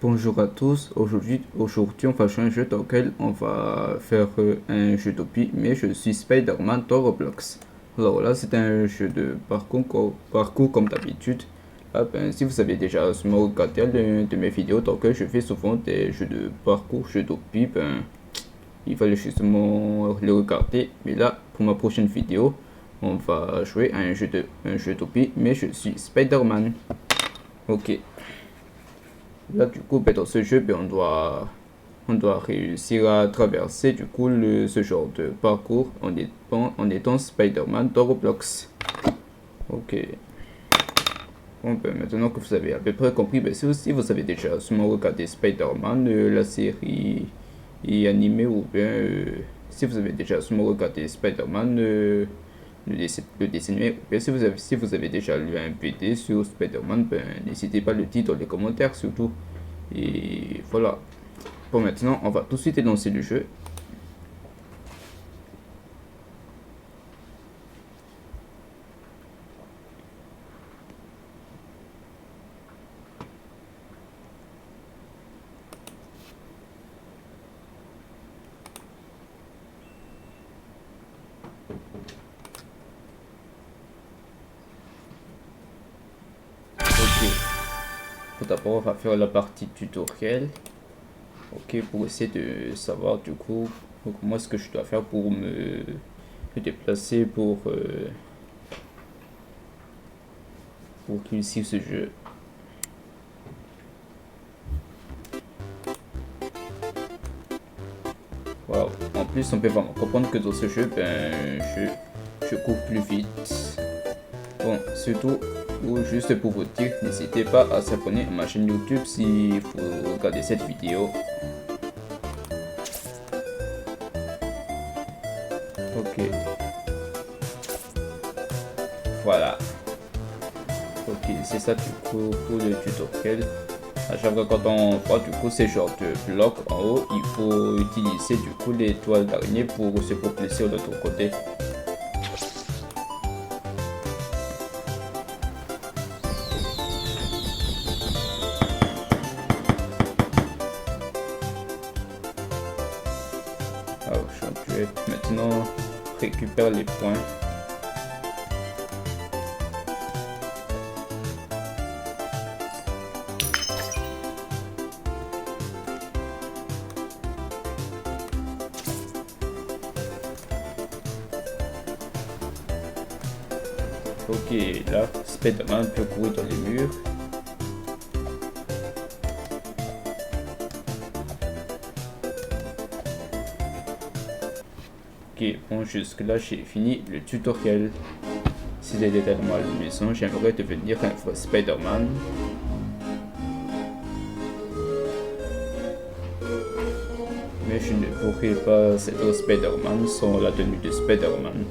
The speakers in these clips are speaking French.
Bonjour à tous, aujourd'hui on va jouer un jeu dans lequel on va faire un jeu d'opi, mais je suis Spider-Man dans Roblox. Alors là c'est un jeu de parcours comme d'habitude. Là, si vous avez déjà sûrement regardé l'une de mes vidéos dans lequel je fais souvent des jeux de parcours, jeux d'opi, il fallait justement le regarder. Mais là pour ma prochaine vidéo, on va jouer à un jeu d'opi, mais je suis Spider-Man. Ok. Là, du coup, dans ce jeu, on doit réussir à traverser du coup ce genre de parcours en étant Spider-Man dans Roblox. Ok. Bon, maintenant que vous avez à peu près compris, si aussi vous avez déjà sûrement regardé Spider-Man, la série et animée, ou bien si vous avez déjà sûrement regardé Spider-Man, le dessin animé, ou bien si vous avez déjà lu un BD sur Spider-Man, n'hésitez pas à le dire dans les commentaires surtout. Et voilà. Bon, maintenant, on va tout de suite lancer le jeu. Ok. Tout d'abord, on va faire la partie tutoriel. Ok, pour essayer de savoir du coup comment est-ce que je dois faire pour me déplacer pour réussir ce jeu. Wow. En plus, on peut vraiment comprendre que dans ce jeu, je cours plus vite. Bon, surtout, ou juste pour vous dire, n'hésitez pas à s'abonner à ma chaîne YouTube si vous regardez cette vidéo. Ok, voilà. Ok, c'est ça du coup pour le tutoriel. À chaque fois quand on voit du coup ces genres de blocs en haut, il faut utiliser du coup les toiles d'araignée pour se propulser de l'autre côté. Alors, je vais maintenant récupérer les points. Ok, là, Spider-Man peut courir dans les murs. Ok, bon, jusque là, j'ai fini le tutoriel. Si vous êtes à la maison, j'aimerais devenir un vrai Spider-Man. Mais je ne pourrais pas être Spider-Man sans la tenue de Spider-Man.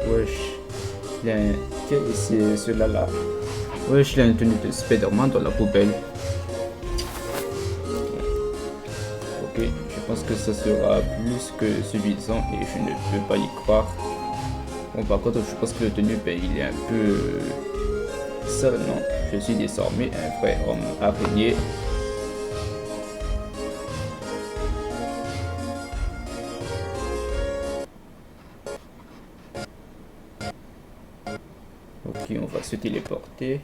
Wesh, c'est cela là. Wesh, il a une tenue de Spider-Man dans la poubelle. Ok, je pense que ça sera plus que suffisant et je ne peux pas y croire. Bon, par contre, je pense que le tenue, il est un peu sale, non? Je suis désormais un vrai homme araignée. Ok, on va se téléporter.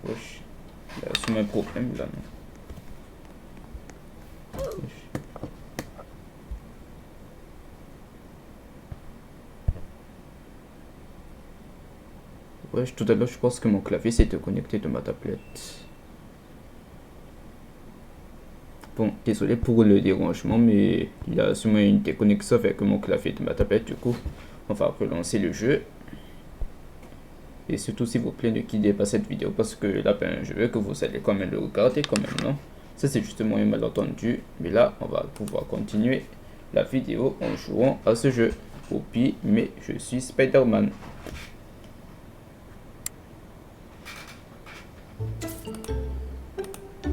Wesh, il y a sûrement un problème là, non? Wesh, tout à l'heure, je pense que mon clavier s'était connecté de ma tablette. Bon, désolé pour le dérangement, mais il y a sûrement une déconnexion avec mon clavier de ma tablette. Du coup, on va relancer le jeu. Et surtout, s'il vous plaît, ne quittez pas cette vidéo parce que là, je veux que vous allez quand même le regarder quand même, non? Ça, c'est justement un malentendu. Mais là, on va pouvoir continuer la vidéo en jouant à ce jeu. Au pire, mais je suis Spider-Man.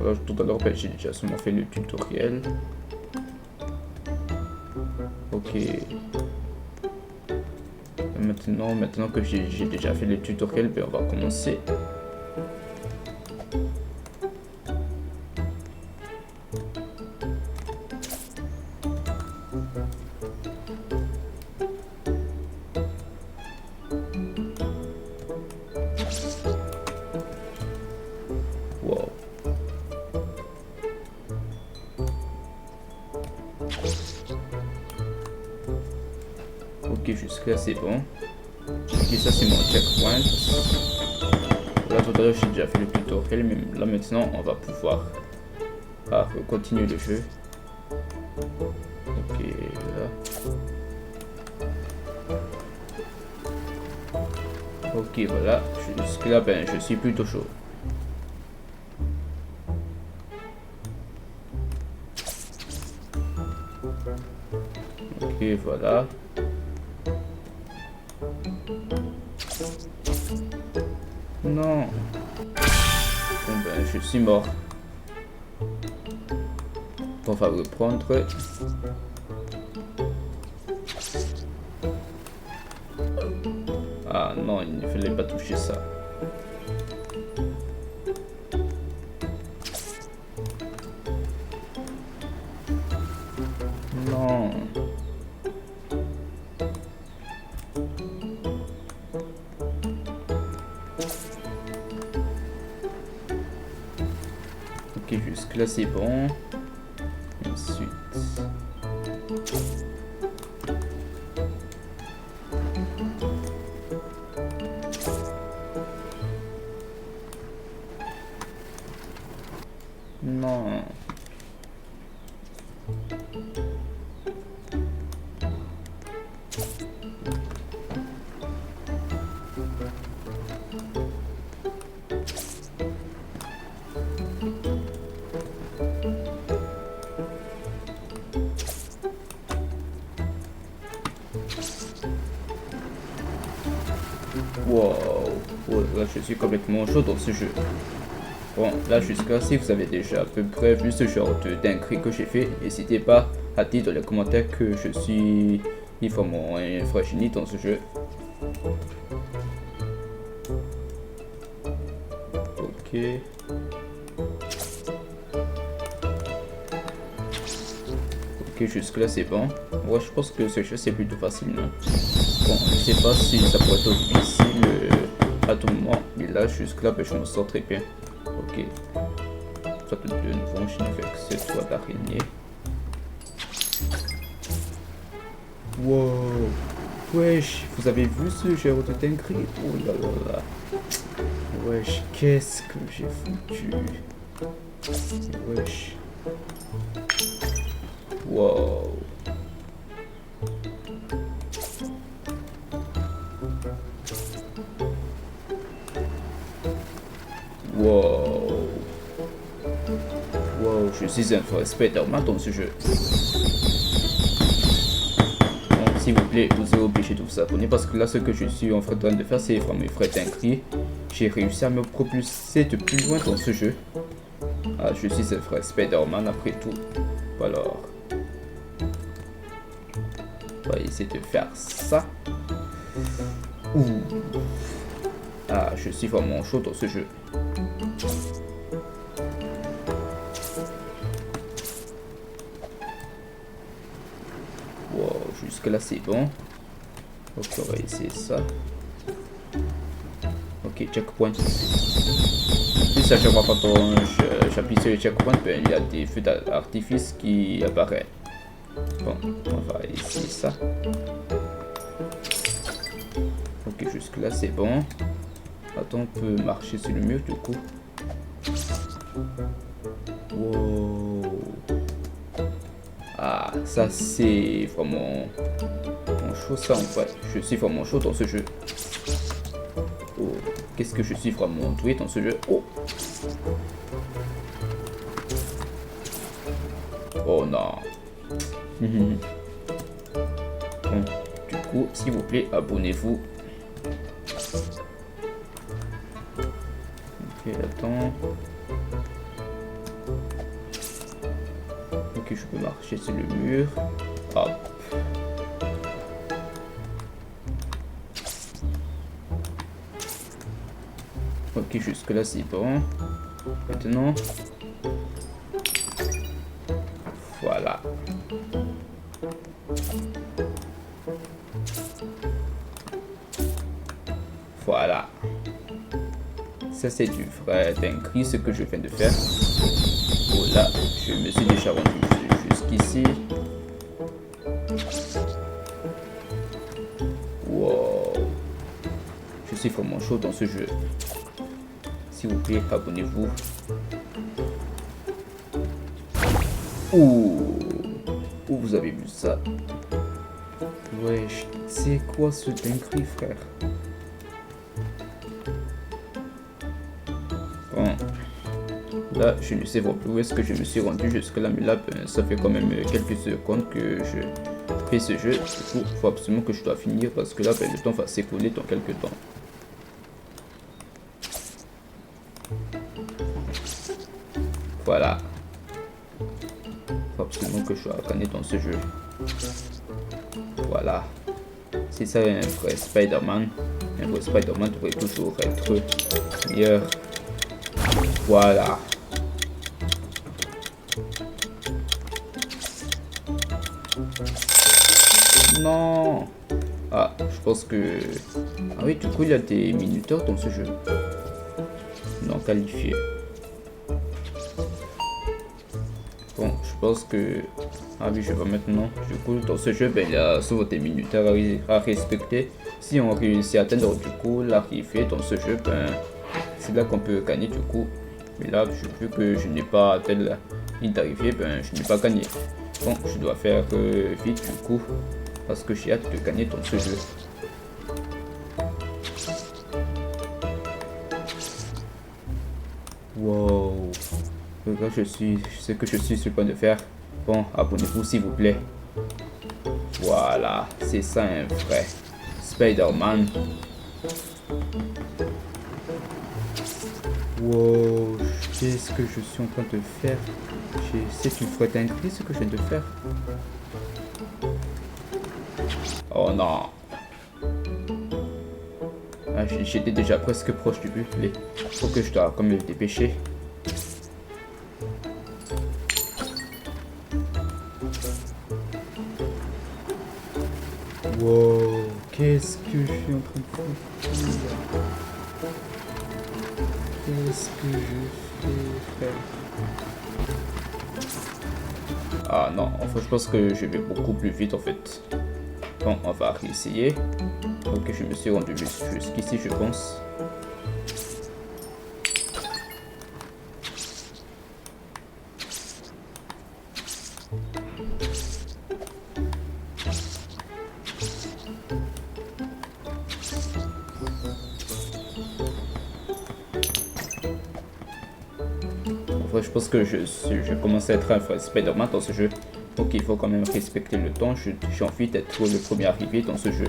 Voilà, tout à l'heure, ben, j'ai déjà seulement fait le tutoriel. Ok. Maintenant que j'ai déjà fait le tutoriel, ben, on va commencer. Wow. Ok, jusque-là c'est bon. Ok, ça c'est mon checkpoint. Là tout à l'heure j'ai déjà fait le tutoriel, mais là maintenant on va pouvoir continuer le jeu. Ok, là. Ok, voilà. Jusque-là, ben, je suis plutôt chaud. Ok, voilà. Non. Bon, ben, je suis mort. On va reprendre. Ah non, il ne fallait pas toucher ça. Non. Ok, jusque là c'est bon. Ensuite. Non. Wow. Oh, là, je suis complètement chaud dans ce jeu. Bon, là jusqu'à si vous avez déjà à peu près vu ce genre de dinguerie que j'ai fait, n'hésitez pas à dire dans les commentaires que je suis vraiment un vrai génie dans ce jeu. Ok. Ok, jusque là c'est bon. Ouais, je pense que ce jeu c'est plutôt facile, non? Bon, je sais pas si ça pourrait être difficile à tout moment, mais là jusque là ben, je me sens très bien. Ok. Soit de nouveau enchaîner avec cette toile d'araignée. Wow. Wesh, vous avez vu ce genre de dinguerie? Oh là là là. Wesh, qu'est-ce que j'ai foutu? Wesh. Wow. Wow. Wow, je suis un vrai Spider-Man dans ce jeu. Bon, s'il vous plaît, vous êtes obligé de vous abonner parce que là, ce que je suis en train de faire, c'est vraiment une vraie dinguerie. J'ai réussi à me propulser de plus loin dans ce jeu. Ah, je suis un vrai Spider-Man après tout. Alors, on va essayer de faire ça. Ouh. Ah, je suis vraiment chaud dans ce jeu. Wow, jusque là c'est bon. Ok, on va essayer ça. Ok, checkpoint. Si à chaque fois quand j'appuie sur le checkpoint, ben, il y a des feux d'artifice qui apparaissent. Bon, on va essayer ça. Ok, jusque là c'est bon. Attends, on peut marcher sur le mur du coup. Wow. Ah, ça c'est vraiment chaud ça en fait. Je suis vraiment chaud dans ce jeu. Oh, qu'est-ce que je suis vraiment doué dans ce jeu. Oh. Oh non. Bon, du coup, s'il vous plaît, abonnez-vous. Ok, attends. Ok, je peux marcher sur le mur. Hop. Ok, jusque là c'est bon. Maintenant, voilà. Voilà. Ça c'est du vrai dinguerie ce que je viens de faire. Oh là, je me suis déjà rendu jusqu'ici. Wow. Je suis vraiment chaud dans ce jeu. S'il vous plaît, abonnez-vous. Ouh. Où vous avez vu ça? Wesh, c'est quoi ce dinguerie, frère? Bon. Là, je ne sais pas plus où est-ce que je me suis rendu jusque là, mais là, ben, ça fait quand même quelques secondes que je fais ce jeu. Du coup, il faut absolument que je dois finir parce que là, ben, le temps va s'écouler dans quelques temps. Voilà. Faut absolument que je sois gagné dans ce jeu. Voilà. C'est ça un vrai Spider-Man. Un vrai Spider-Man devrait toujours être meilleur. Voilà. Non. Ah, je pense que... Ah oui, du coup, il y a des minuteurs dans ce jeu. Non qualifié. Bon, je pense que... Ah oui, je vois maintenant. Du coup, dans ce jeu, ben, il y a souvent des minuteurs à respecter. Si on réussit à atteindre du coup l'arrivée dans ce jeu, ben, c'est là qu'on peut gagner du coup. Mais là, vu que je n'ai pas atteint la ligne d'arrivée, ben, je n'ai pas gagné. Bon, je dois faire vite du coup. Parce que j'ai hâte de gagner dans ce jeu. Wow. Regarde, ce que je suis sur le point de faire. Bon, abonnez-vous s'il vous plaît. Voilà, c'est ça un vrai Spider-Man. Wow, qu'est-ce que je suis en train de faire? C'est une vraie dinguerie ce que je viens de faire. Oh non. Ah, j'étais déjà presque proche du but. Il faut que je dois quand même me dépêcher. Wow, qu'est-ce que je suis en train de faire? Qu'est-ce que je fais, frère? Ah non, enfin je pense que je vais beaucoup plus vite en fait. Bon, on va réessayer. Ok, je me suis rendu jusqu'ici, je pense. Enfin, je pense que je commence à être un vrai Spider-Man dans ce jeu. Donc il faut quand même respecter le temps. J'ai envie d'être le premier arrivé dans ce jeu.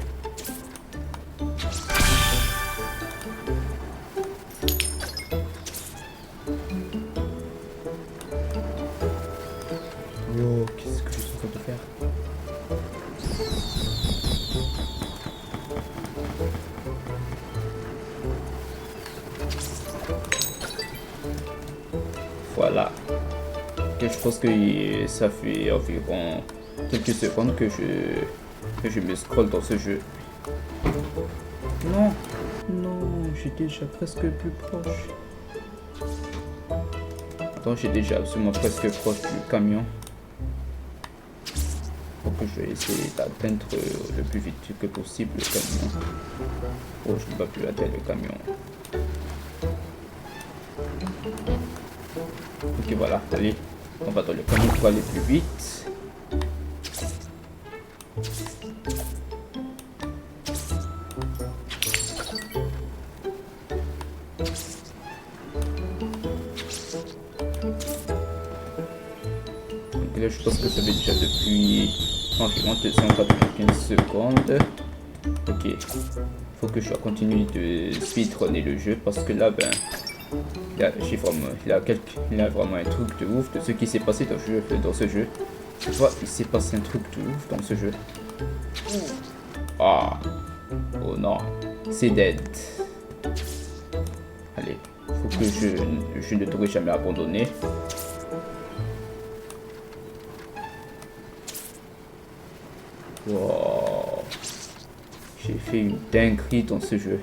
Yo, qu'est-ce que je suis en train de faire? Voilà. Ok, je pense que ça fait environ quelques secondes que je me scrolle dans ce jeu. Non, non, j'étais déjà presque plus proche. Attends, j'ai déjà absolument presque proche du camion. Donc je vais essayer d'atteindre le plus vite que possible le camion. Oh, je ne peux plus atteindre le camion. Ok, voilà, allez, on va dans le camion pour aller plus vite. Donc là, je pense que ça fait déjà depuis environ 295 secondes. Ok, faut que je continue de speedrunner le jeu parce que là, ben, Il a vraiment un truc de ouf de ce qui s'est passé dans ce jeu. Tu vois, il s'est passé un truc de ouf dans ce jeu. Ah, oh non, c'est dead. Allez, faut que je ne devrais jamais abandonner. Wow. J'ai fait une dinguerie dans ce jeu.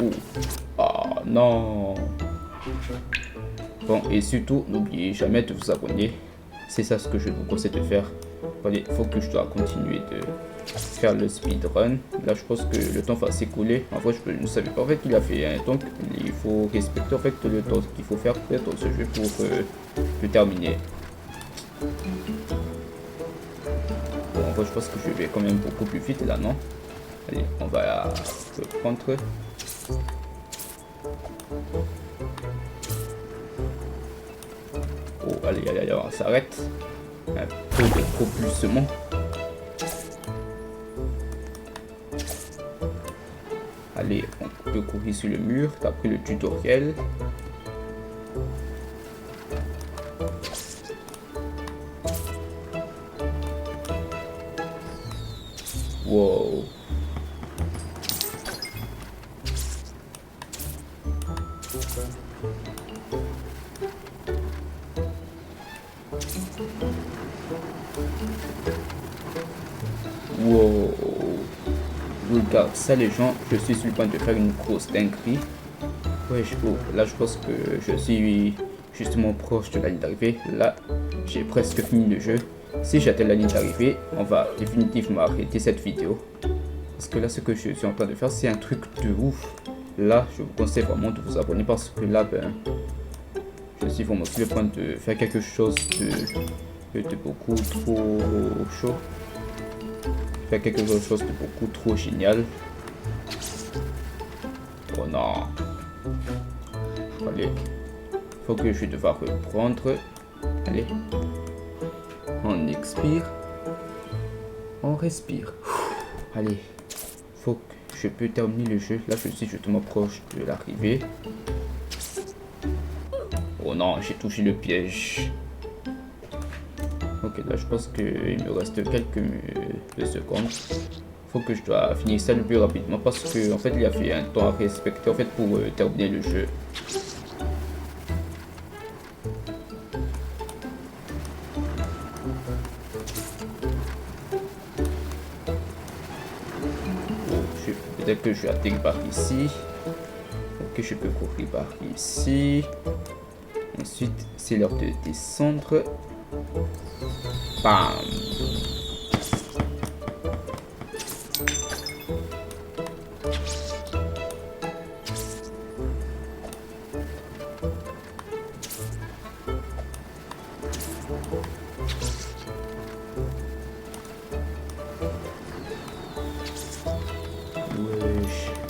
Ouh. Ah non. Bon, et surtout, n'oubliez jamais de vous abonner. C'est ça ce que je vous conseille de faire. Allez, il faut que je dois continuer de faire le speedrun. Là, je pense que le temps va s'écouler. En vrai, je ne savais pas en fait qu'il a fait un temps. Il faut respecter en fait le temps qu'il faut faire dans ce jeu pour le terminer. Bon, en vrai, je pense que je vais quand même beaucoup plus vite là, non? Allez, on va le prendre. Oh, allez, allez, allez, on s'arrête. Un peu de propulsement. Allez, on peut courir sur le mur d'après le tutoriel. Wow. Wow. Regarde ça les gens, je suis sur le point de faire une grosse dinguerie. Ouais, là je pense que je suis justement proche de la ligne d'arrivée. Là, j'ai presque fini le jeu. Si j'atteins la ligne d'arrivée, on va définitivement arrêter cette vidéo. Parce que là, ce que je suis en train de faire, c'est un truc de ouf. Là, je vous conseille vraiment de vous abonner parce que là, ben, je suis vraiment sur le point de faire quelque chose de beaucoup trop chaud. Faire quelque chose de beaucoup trop génial. Oh non. Allez. Faut que je devoir reprendre. Allez. On expire. On respire. Allez. Faut que je peux terminer le jeu. Là, je suis justement proche de l'arrivée. Oh non, j'ai touché le piège. Ok, là je pense qu'il me reste quelques secondes. Faut que je dois finir ça le plus rapidement parce que en fait il a fait un temps à respecter en fait pour terminer le jeu. Oh, peut-être que je vais atterrir par ici. Ok, je peux courir par ici. Ensuite, c'est l'heure de descendre. Bam.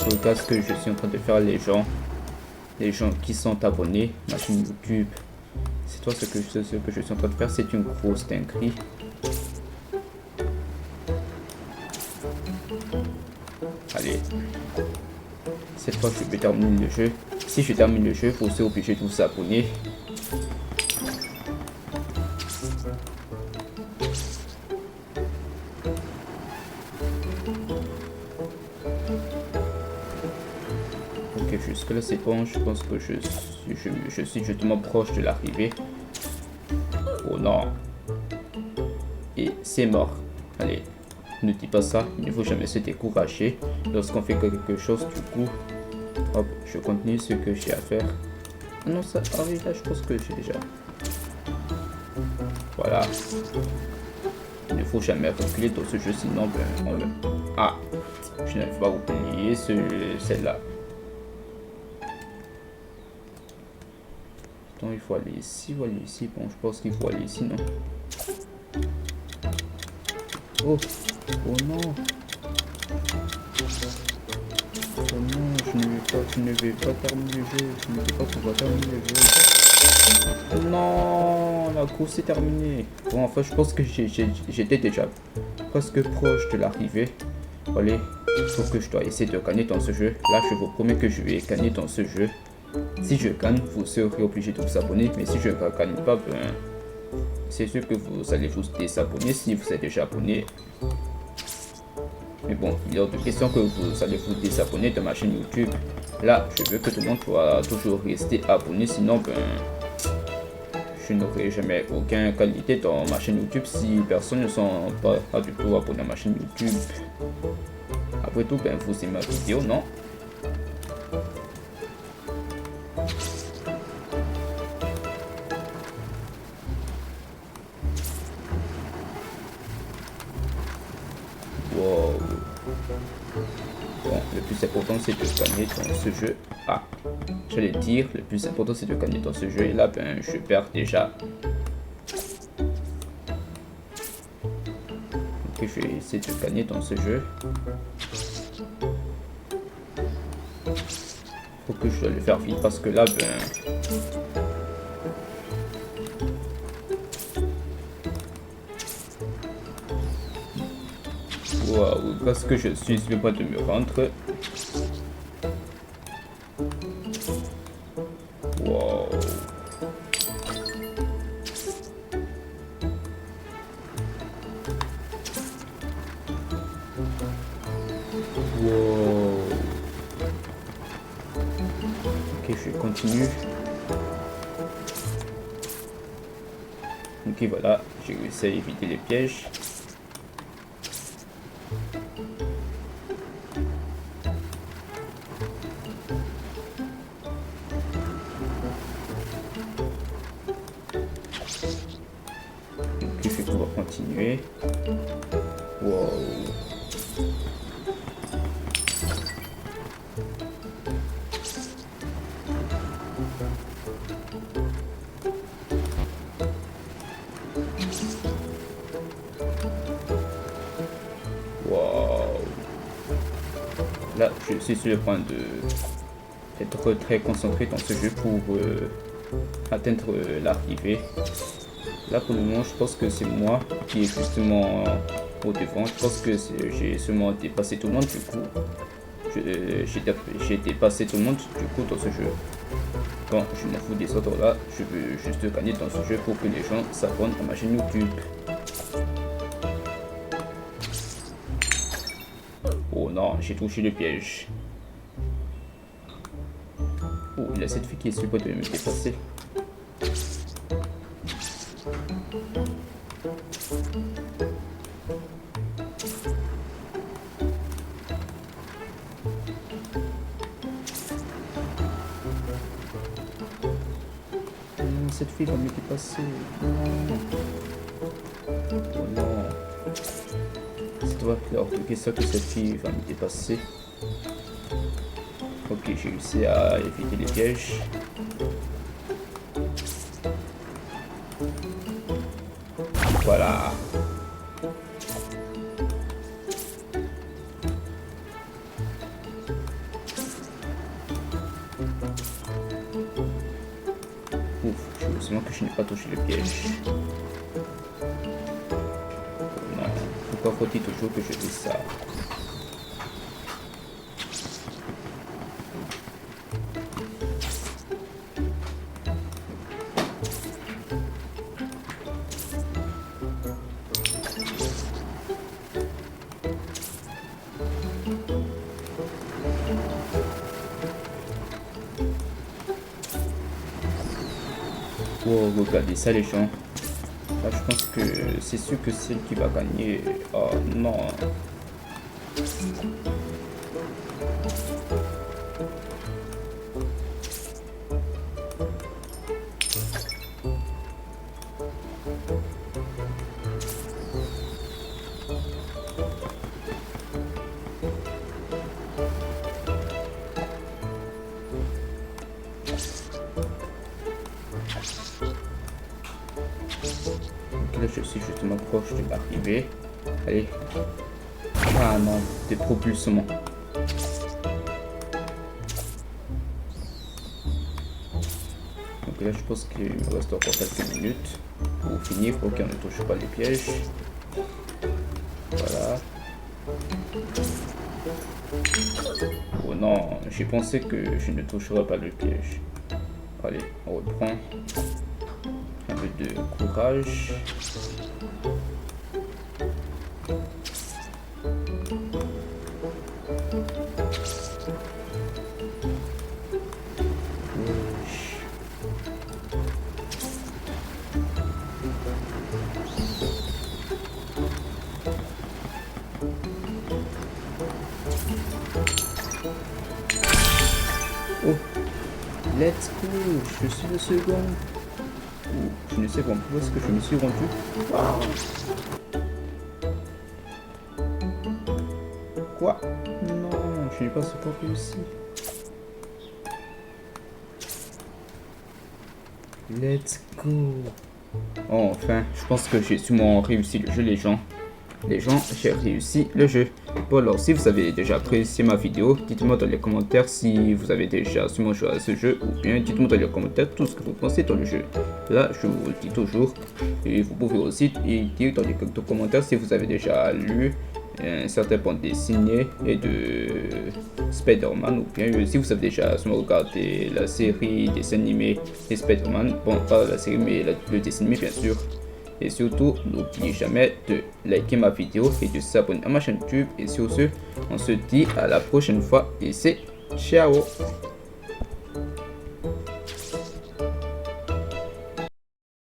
Regarde ce que je suis en train de faire les gens qui sont abonnés à ma chaîne YouTube. C'est toi ce que je suis en train de faire, c'est une grosse dinguerie. Allez. Cette fois je vais terminer le jeu. Si je termine le jeu, vous serez obligé de vous abonner. Ok, jusque là c'est bon, je pense que je suis justement proche de l'arrivée. Oh non. Et c'est mort. Allez, ne dis pas ça, il ne faut jamais se décourager lorsqu'on fait quelque chose du coup. Hop, je continue ce que j'ai à faire. Ah non, ça, ah oui, là je pense que j'ai déjà. Voilà. Il ne faut jamais reculer dans ce jeu, sinon ben, on le... Ah, je n'arrive pas à oublier celle-là. Attends, il faut aller ici ou aller ici. Bon, je pense qu'il faut aller ici, non? Oh, oh non. Oh non, je ne vais pas terminer le jeu. Je ne vais pas pouvoir terminer le jeu. Non, la course est terminée. Bon, enfin, je pense que j'étais déjà presque proche de l'arrivée. Allez, faut que je dois essayer de gagner dans ce jeu. Là, je vous promets que je vais gagner dans ce jeu. Si je gagne, vous serez obligé de vous abonner. Mais si je ne gagne pas, ben, c'est sûr que vous allez vous désabonner si vous êtes déjà abonné. Mais bon, il y a de questions que vous allez vous désabonner de ma chaîne YouTube. Là, je veux que tout le monde soit toujours rester abonné. Sinon, ben, je n'aurai jamais aucune qualité dans ma chaîne YouTube si personne ne sont pas du tout abonné à ma chaîne YouTube. Après tout, ben, vous aimez ma vidéo, non? Wow. Bon, le plus important c'est de gagner dans ce jeu. Ah, j'allais dire, le plus important c'est de gagner dans ce jeu. Et là, ben, je perds déjà. Ok, je vais essayer de gagner dans ce jeu. Faut que je dois le faire vite parce que là, ben... Waouh, parce que je suis sur le point de me rendre. Waouh. Wow. Ok, je continue. Ok, voilà, j'ai réussi à éviter les pièges. Ok, je vais pouvoir continuer. Wow. Wow. Là, je suis sur le point d'être très concentré dans ce jeu pour atteindre l'arrivée. Là, pour le moment, je pense que c'est moi qui est justement au devant. Je pense que j'ai seulement dépassé tout le monde. Du coup, j'ai dépassé tout le monde du coup dans ce jeu. Bon, je m'en fous des autres là. Je veux juste gagner dans ce jeu pour que les gens s'abonnent à ma chaîne YouTube. Oh non, j'ai touché le piège. Oh, il y a cette fille qui est sur le point de me dépasser. Non, cette fille va me dépasser. Non. Oh non. C'est toi qui as orgueillé ça que cette fille va me dépasser. Ok, j'ai réussi à éviter les pièges. Voilà. Ouf, heureusement que je n'ai pas touché le piège. Oh non, pourquoi faut-il toujours que je dise ça? Oh, regardez ça les gens. Là, je pense que c'est sûr que c'est elle qui va gagner. Oh non. Là, je suis justement proche de l'arrivée. Allez. Ah non, des propulsements. Donc là, je pense qu'il me reste encore quelques minutes pour finir. Ok, on ne touche pas les pièges. Voilà. j'ai pensé que je ne toucherais pas le piège. Allez, on reprend. Un peu de courage. Oh, let's go, je suis le second. Oh, je ne sais pas où est-ce que je me suis rendu. Quoi? Non, je n'ai pas encore réussi. Let's go. Oh, enfin, je pense que j'ai sûrement réussi le jeu, les gens. J'ai réussi le jeu. Bon alors, si vous avez déjà apprécié ma vidéo, dites-moi dans les commentaires si vous avez déjà sûrement joué à ce jeu, ou bien dites-moi dans les commentaires tout ce que vous pensez dans le jeu. Là, je vous le dis toujours. Et vous pouvez aussi dire dans les commentaires si vous avez déjà lu un certain bande dessinée et de Spider-Man, ou bien si vous avez déjà sûrement regardé la série des animés des Spider-Man. Bon, pas la série, mais le dessin animé, bien sûr. Et surtout, n'oubliez jamais de liker ma vidéo et de s'abonner à ma chaîne YouTube. Et sur ce, on se dit à la prochaine fois et c'est ciao!